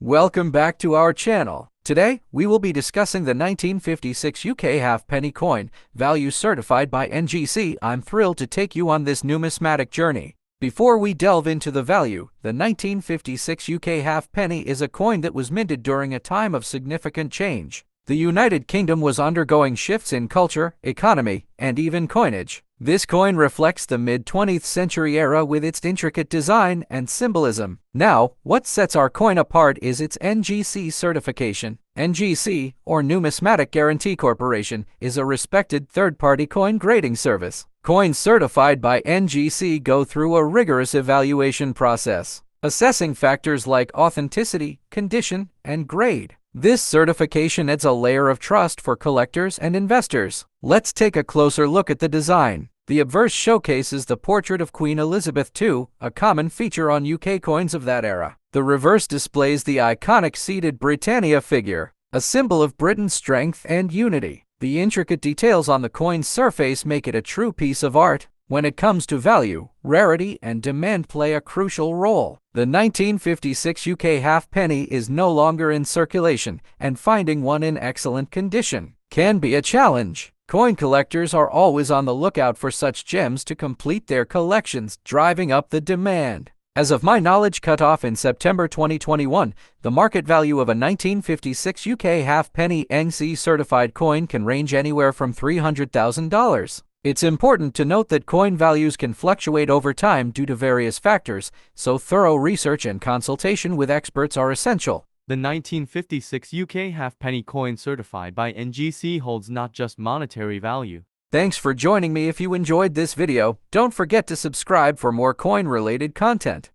Welcome back to our channel. Today, we will be discussing the 1956 UK halfpenny coin, value certified by NGC. I'm thrilled to take you on this numismatic journey. Before we delve into the value, the 1956 UK halfpenny is a coin that was minted during a time of significant change. The United Kingdom was undergoing shifts in culture, economy, and even coinage. This coin reflects the mid-20th century era with its intricate design and symbolism. Now, what sets our coin apart is its NGC certification. NGC, or Numismatic Guarantee Corporation, is a respected third-party coin grading service. Coins certified by NGC go through a rigorous evaluation process, assessing factors like authenticity, condition, and grade. This certification adds a layer of trust for collectors and investors. Let's take a closer look at the design. The obverse showcases the portrait of Queen Elizabeth II, a common feature on UK coins of that era. The reverse displays the iconic seated Britannia figure, a symbol of Britain's strength and unity. The intricate details on the coin's surface make it a true piece of art. When it comes to value, rarity and demand play a crucial role. The 1956 UK halfpenny is no longer in circulation, and finding one in excellent condition can be a challenge. Coin collectors are always on the lookout for such gems to complete their collections, driving up the demand. As of my knowledge cutoff in September 2021, the market value of a 1956 UK halfpenny NGC certified coin can range anywhere from $300,000. It's important to note that coin values can fluctuate over time due to various factors, so thorough research and consultation with experts are essential. The 1956 UK halfpenny coin certified by NGC holds not just monetary value. Thanks for joining me. If you enjoyed this video, don't forget to subscribe for more coin-related content.